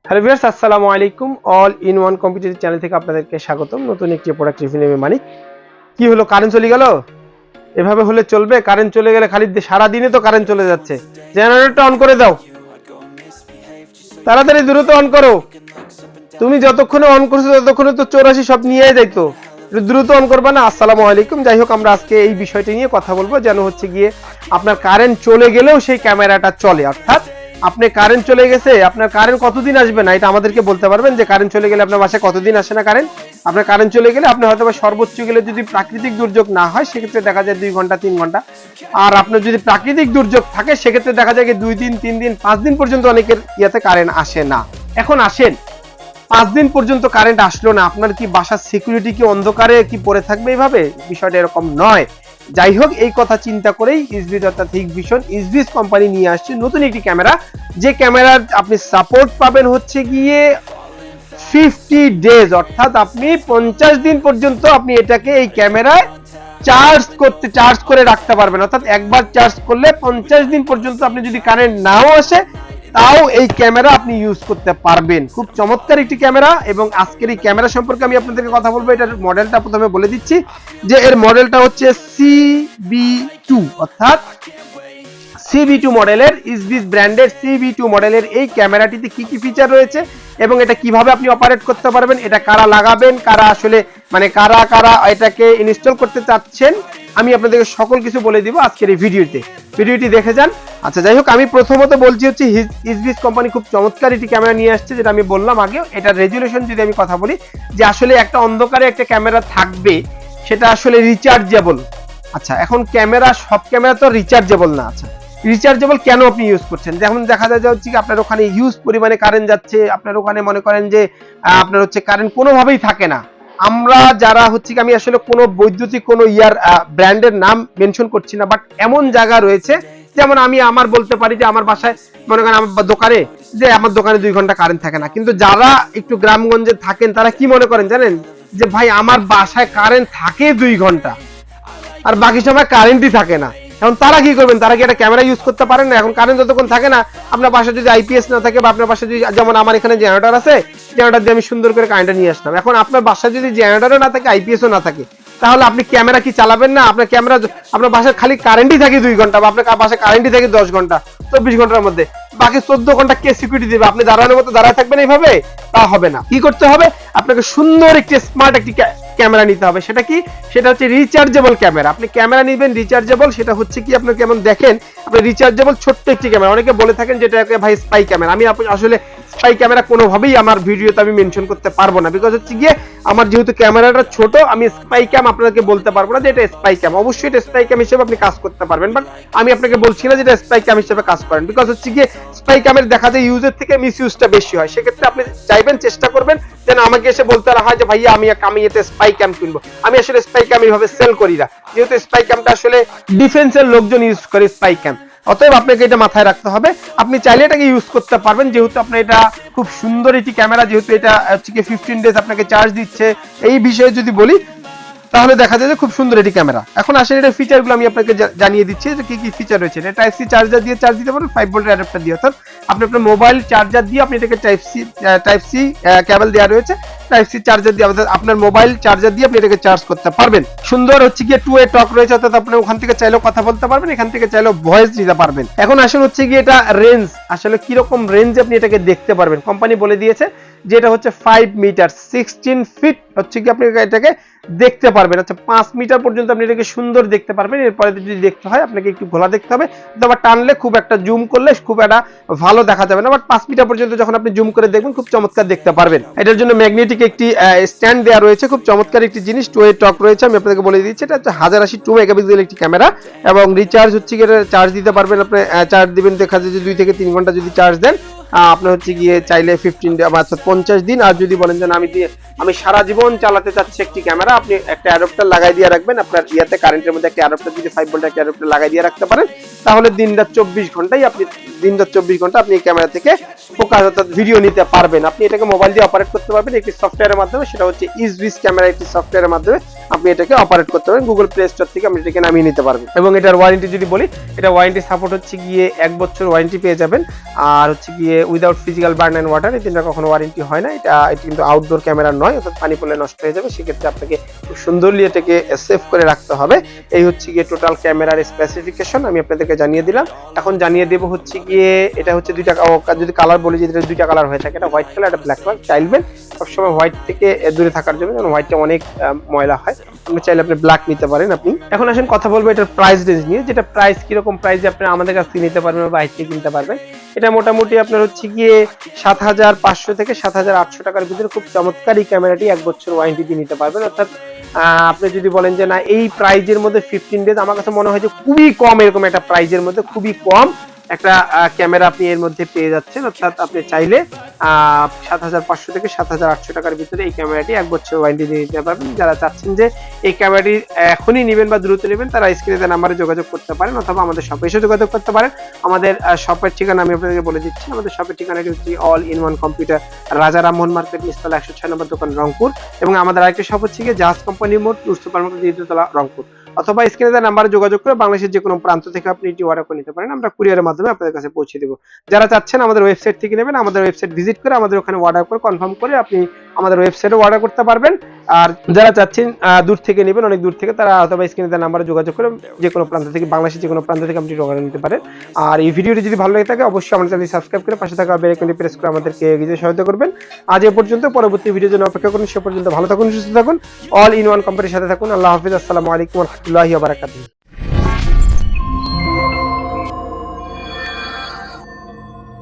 Hello viewers, আসসালামু আলাইকুম। All in one computer channel থেকে আপনাদেরকে স্বাগতম। নতুন একটি প্রোডাক্ট রিভিউ নিয়ে মানিক। কি হলো, কারেন্ট চলে গেল? এভাবে হলে চলবে? কারেন্ট চলে গেলে খালি সারা দিনে তো কারেন্ট চলে যাচ্ছে। জেনারেটরটা অন করে দাও, তাড়াতাড়ি দ্রুত অন করো। তুমি যতক্ষণে অন করছো ততক্ষণে তো 84 সব নিয়ে যাইতো। দ্রুত অন করবা না? আসসালামু আলাইকুম। যাই হোক, আমরা আজকে এই বিষয়টি নিয়ে কথা বলবো, যেন হচ্ছে গিয়ে আপনার কারেন্ট চলে গেলেও সেই ক্যামেরাটা চলে। অর্থাৎ আপনি কারেন্ট চলে গেছে, আপনার কারেন্ট কতদিন আসবে না এটা আমাদেরকে বলতে পারবেন, যে কারেন্ট চলে গেলে আপনার বাসায় কতদিন আসে না কারেন্ট। আপনার কারেন্ট চলে গেলে আপনি হয়তো সর্বোচ্চ গেলে, যদি প্রাকৃতিক দুর্যোগ না হয় সেক্ষেত্রে দেখা যায় 2 ঘন্টা 3 ঘন্টা। আর আপনার যদি প্রাকৃতিক দুর্যোগ থাকে সেক্ষেত্রে দেখা যায় 2 দিন 3 দিন 5 দিন পর্যন্ত অনেকের ইয়াতে কারেন্ট আসে না। এখন আসেন, 5 দিন পর্যন্ত কারেন্ট আসলো না, আপনার কি বাসার সিকিউরিটি কি অন্ধকারে কি পড়ে থাকবে? এইভাবে বিষয়টা এরকম নয়। যাই হোক, এই কথা চিন্তা করেই ইসবিস অর্থাৎ হিগভিশন ইসবিস কোম্পানি নিয়ে আসছে নতুন একটি ক্যামেরা, যে ক্যামেরার আপনি সাপোর্ট পাবেন হচ্ছে গিয়ে 50 ডেজ, অর্থাৎ আপনি 50 দিন পর্যন্ত আপনি এটাকে এই ক্যামেরায় চার্জ করে রাখতে পারবেন। অর্থাৎ একবার চার্জ করলে 50 দিন পর্যন্ত আপনি যদি কারেন্ট নাও আসে তাও এই ক্যামেরা আপনি ইউজ করতে পারবেন। খুব চমৎকার একটি ক্যামেরা। এবং আজকের এই ক্যামেরা সম্পর্কে আমি আপনাদেরকে কথা বলবো। এটার মডেলটা প্রথমে বলে দিচ্ছি, যে এর মডেলটা হচ্ছে CB2, অর্থাৎ CB2 মডেলের, ইসবিস ব্র্যান্ডের CB2 মডেলের এই ক্যামেরাটিতে কি কি ফিচার রয়েছে এবং এটা কিভাবে আপনি অপারেট করতে পারবেন, এটা কারা লাগাবেন, কারা আসলে কারা এটাকে ইনস্টল করতে চাচ্ছেন, আমি আপনাদেরকে সকল কিছু বলে দিব আজকের এই ভিডিওটি দেখে যান। আচ্ছা, যাই হোক, আমি প্রথমত বলছি হচ্ছে ইসবিস কোম্পানি খুব চমৎকার একটি ক্যামেরা নিয়ে আসছে, যেটা আমি বললাম আগে। এটার রেজুলেশন যদি আমি কথা বলি, যে আসলে একটা অন্ধকারে একটা ক্যামেরা থাকবে, সেটা আসলে রিচার্জেবল। আচ্ছা, এখন ক্যামেরা, সব ক্যামেরা তো রিচার্জেবল না। আচ্ছা, রিচার্জেবল কেন আপনি ইউজ করছেন? যেমন দেখা যায় হচ্ছে কি আপনার ওখানে হিউজ পরিমাণে কারেন্ট যাচ্ছে, আপনার ওখানে মনে করেন যে আপনার হচ্ছে কারেন্ট কোনোভাবেই থাকে না। আমরা যারা হচ্ছে কি, আমি আসলে কোনো বৈদ্যুতিক কোনো ব্র্যান্ডের নাম মেনশন করছি না, বাট এমন জায়গা রয়েছে, যেমন আমি আমার বলতে পারি যে আমার বাসায় মনে করেন আমার দোকানে, যে আমার দোকানে 2 ঘন্টা কারেন্ট থাকে না। কিন্তু যারা একটু গ্রামগঞ্জে থাকেন তারা কি মনে করেন জানেন, যে ভাই আমার বাসায় কারেন্ট থাকে 2 ঘন্টা আর বাকি সময় কারেন্টই থাকে না। এখন তারা কি করবেন? তারা কি একটা ক্যামেরা ইউজ করতে পারেন না? এখন কারেন্ট যতক্ষণ থাকে না, আপনার বাসায় যদি আইপিএস না থাকে, বা আপনার বাসায় যদি, যেমন আমার এখানে জেনারেটর আছে, জেনারেটর দিয়ে আমি সুন্দর করে কারেন্টটা নিয়ে আসলাম। এখন আপনার বাসায় যদি জেনারেটরও না থাকে, আইপিএসও না থাকে, তাহলে আপনি ক্যামেরা কি চালাবেন না? আপনার ক্যামেরা, আপনার বাসায় খালি কারেন্টই থাকে 2 ঘন্টা, বা আপনার বাসায় কারেন্টই থাকে 10 ঘন্টা, 24 ঘন্টার মধ্যে, বাকি 14 ঘন্টা কে সিকিউরিটি দেবে? আপনি দাঁড়ানোর মতো দাঁড়ায় থাকবেন এইভাবে? তা হবে না। কি করতে হবে? আপনাকে সুন্দর একটি স্মার্ট একটি ক্যামেরা নিতে হবে। সেটা কি? সেটা হচ্ছে রিচার্জেবল ক্যামেরা। আপনি ক্যামেরা নেবেন রিচার্জেবল, সেটা হচ্ছে কি আপনার কেমন দেখেন, আপনি রিচার্জেবল ছোট্ট একটি ক্যামেরা। অনেকে বলে থাকেন যেটাকে ভাই স্পাই ক্যামেরা। আমি আসলে স্পাই ক্যামেরা কোনোভাবেই আমার ভিডিওতে আমি মেনশন করতে পারবো না, বিকজ হচ্ছে গিয়ে আমার যেহেতু ক্যামেরাটা ছোট, আমি স্পাই ক্যাম আপনাদেরকে বলতে পারবো না যে এটা স্পাই ক্যাম। অবশ্যই এটা স্পাই ক্যাম হিসেবে আপনি কাজ করতে পারবেন, বাট আমি আপনাকে বলছি না যে এটা স্পাই ক্যাম হিসেবে কাজ করেন, বিকজ হচ্ছে গিয়ে স্পাই ক্যামের দেখা যায় ইউজের থেকে মিস ইউজটা বেশি হয়। সেক্ষেত্রে আপনি চাইবেন, চেষ্টা করবেন যেন আমাকে এসে বলতে হয় যে ভাইয়া আমি এতে স্পাই ক্যাম কিনবো। আমি আসলে স্পাই ক্যাম এইভাবে সেল করি না, যেহেতু স্পাই ক্যামটা আসলে ডিফেন্সের লোকজন ইউজ করে স্পাই ক্যাম। অতএব আপনাকে এটা মাথায় রাখতে হবে। আপনি চাইলে এটাকে ইউজ করতে পারবেন, যেহেতু আপনার এটা খুব সুন্দর একটি ক্যামেরা, যেহেতু এটা হচ্ছে কি 15 ডেজ আপনাকে চার্জ দিচ্ছে। এই বিষয়ে যদি বলি, তাহলে দেখা যায় যে খুব সুন্দর এটি ক্যামেরা। এখন আসলে এটার ফিচারগুলো আমি আপনাকে জানিয়ে দিচ্ছি যে কি কি ফিচার রয়েছে। এটা টাইপ সি চার্জার দিয়ে চার্জ দিতে পারবেন, 5 ভোল্টের অ্যাডাপ্টার দিয়ে, অর্থাৎ আপনি আপনার মোবাইল চার্জার দিয়ে আপনি এটাকে টাইপ সি কেবল দেওয়া রয়েছে, টাইপ সি চার্জার দিয়ে আপনার মোবাইল চার্জার দিয়ে আপনি এটাকে চার্জ করতে পারবেন। সুন্দর হচ্ছে গিয়ে 2 ওয়ে টক রয়েছে, অর্থাৎ আপনি ওখান থেকে চাইলেও কথা বলতে পারবেন, এখান থেকে চাইলেও ভয়েস দিতে পারবেন। এখন আসলে হচ্ছে গিয়ে এটা রেঞ্জ, আসলে কি রকম রেঞ্জে আপনি এটাকে দেখতে পারবেন। কোম্পানি বলে দিয়েছে যে এটা হচ্ছে 5 মিটার 16 ফিট হচ্ছে কি আপনি এটাকে দেখতে পারবেন। আচ্ছা, 5 মিটার পর্যন্ত আপনি এটাকে সুন্দর দেখতে পারবেন। এরপরে যদি দেখতে হয় আপনাকে একটু ঘোলা দেখতে হবে, অথবা টানলে, খুব একটা জুম করলে খুব একটা ভালো দেখা যাবে না, বাট 5 মিটার পর্যন্ত যখন আপনি জুম করে দেখবেন খুব চমৎকার দেখতে পারবেন। এটার জন্য ম্যাগনেটিক একটি স্ট্যান্ড দেওয়া রয়েছে, খুব চমৎকার একটি জিনিস। 2 ওয়ে টক রয়েছে, আমি আপনাকে বলে দিচ্ছি। এটা হচ্ছে 1080 2 মেগাপিক্সেল একটি ক্যামেরা, এবং রিচার্জ হচ্ছে গিয়ে চার্জ দিতে পারবেন। আপনি চার্জ দিবেন, দেখা যায় যে 2 থেকে 3 ঘন্টা যদি চার্জ দেন, আপনার হচ্ছে গিয়ে চাইলে 50 দিন। আর যদি বলেন যে আমি সারা জীবন চালাতে চাচ্ছি একটি ক্যামেরা, আপনি একটা অ্যাডাপ্টার লাগাই দিয়ে রাখবেন আপনার ইয়াতে, কারেন্টের মধ্যে একটা অ্যাডাপ্টার, যদি 5 ভোল্ট একটা অ্যাডাপ্টার লাগাই দিয়ে রাখতে পারেন, তাহলে দিনরাত 24 ঘন্টা আপনি এই ক্যামেরা থেকে ফোকাস অর্থাৎ ভিডিও নিতে পারবেন। আপনি এটাকে মোবাইল দিয়ে অপারেট করতে পারবেন একটি সফটওয়্যারের মাধ্যমে, সেটা হচ্ছে ইসবিস ক্যামেরা একটি সফটওয়্যারের মাধ্যমে আপনি এটাকে অপারেট করতে পারবেন। গুগল প্লে স্টোর থেকে আপনি এটাকে নামিয়ে নিতে পারবেন। এবং এটার ওয়ারেন্টি যদি বলি, এটা ওয়ারেন্টি সাপোর্ট হচ্ছে গিয়ে 1 বছর ওয়ারেন্টি পেয়ে যাবেন। আর হচ্ছে গিয়ে without physical burn and water, এই তিনটা কখনো ওয়ারেন্টি হয় না। এটা কিন্তু আউটডোর ক্যামেরা নয়, অর্থাৎ পানি পড়লে নষ্ট হয়ে যাবে, সেক্ষেত্রে আপনাকে খুব সুন্দরলি এটাকে সেভ করে রাখতে হবে। এই হচ্ছে গিয়ে টোটাল ক্যামেরার স্পেসিফিকেশন আমি আপনাদেরকে জানিয়ে দিলাম। এখন জানিয়ে দেবো হচ্ছে গিয়ে এটা হচ্ছে দুইটা, যদি কালার বলি যে এটা দুইটা কালার হয়ে থাকে, এটা হোয়াইট কালার, এটা ব্ল্যাক কালার। চাইবেন সবসময় হোয়াইট থেকে দূরে থাকার জন্য, কারণ হোয়াইটটা অনেক ময়লা হয়। আপনি চাইলে আপনি ব্ল্যাক নিতে পারেন। আপনি এখন আসেন কথা বলবো এটার প্রাইস রেঞ্জ নিয়ে, যেটা প্রাইস কিরকম প্রাইসে আপনি আমাদের কাছ থেকে নিতে পারবেন বা বাইরে থেকে কিনতে পারবেন। এটা মোটামুটি আপনার হচ্ছে গিয়ে 7,500 থেকে 7,800 টাকার ভিতরে খুব চমৎকার এই ক্যামেরাটি 1 বছর ওয়ারেন্টি দিয়ে নিতে পারবেন। অর্থাৎ আপনি যদি বলেন যে না এই প্রাইজের মধ্যে 15 ডেজ, আমার কাছে মনে হয় যে খুবই কম, এরকম একটা প্রাইজের মধ্যে খুবই কম একটা ক্যামেরা আপনি এর মধ্যে পেয়ে যাচ্ছেন। অর্থাৎ আপনি চাইলে 7,500 থেকে 7,800 টাকার ভিতরে এই ক্যামেরাটি 1 বছর ওয়ারেন্টি দিয়ে নিতে পারবেন। যারা চাচ্ছেন যে এই ক্যামেরাটি এখনই নেবেন বা দ্রুত নেবেন, তারা স্ক্রিনে দেওয়া নাম্বারে যোগাযোগ করতে পারেন, অথবা আমাদের শপে এসে যোগাযোগ করতে পারেন। আমাদের শপের ঠিকানা আমি আপনাদেরকে বলে দিচ্ছি। আমাদের শপের ঠিকানা হচ্ছে অল ইন ওয়ান কম্পিউটার, রাজা রামমোহন মার্কেট, নিচতলা 106 নম্বর দোকান, রংপুর। এবং আমাদের আরেকটা শপ হচ্ছে গিয়ে জাহাজ কোম্পানি মোড়, টুর সুপার মার্কেট, দ্বিতীয়তলা, রংপুর। অথবা স্ক্রিনে দেওয়া নাম্বারে যোগাযোগ করে বাংলাদেশের যে কোনো প্রান্ত থেকে আপনি এটি অর্ডার করে নিতে পারেন, আমরা কুরিয়ারের মাধ্যমে আপনাদের কাছে পৌঁছে দেবো। যারা চাচ্ছেন আমাদের ওয়েবসাইট থেকে নেবেন, আমাদের ওয়েবসাইট ভিজিট করে আমাদের ওখানে অর্ডার করে কনফার্ম করে আপনি আমাদের ওয়েবসাইটে অর্ডার করতে পারবেন। আর যারা চাচ্ছেন দূর থেকে নেবেন, অনেক দূর থেকে, তারা অথবা স্ক্রিনে দেওয়া নাম্বারে যোগাযোগ করে যে কোনো প্রান্ত থেকে, বাংলাদেশের যে কোনো প্রান্ত থেকে আপনি অর্ডার নিতে পারেন। আর এই ভিডিওটি যদি ভালো লাগে থাকে অবশ্যই আমাদের চ্যানেলটি সাবস্ক্রাইব করে পাশে থাকা বেল আইকনটি প্রেস করে আমাদেরকে এগিয়ে সহায়তা করবেন। আজ এ পর্যন্ত, পরবর্তী ভিডিওর জন্য অপেক্ষা করুন। সে পর্যন্ত ভালো থাকুন, সুস্থ থাকুন, অল ইন ওয়ান কোম্পানির সাথে থাকুন। আল্লাহ হাফিজ, আসসালামু আলাইকুম ওয়া রাহমাতুল্লাহি ওয়া বারাকাতুহু।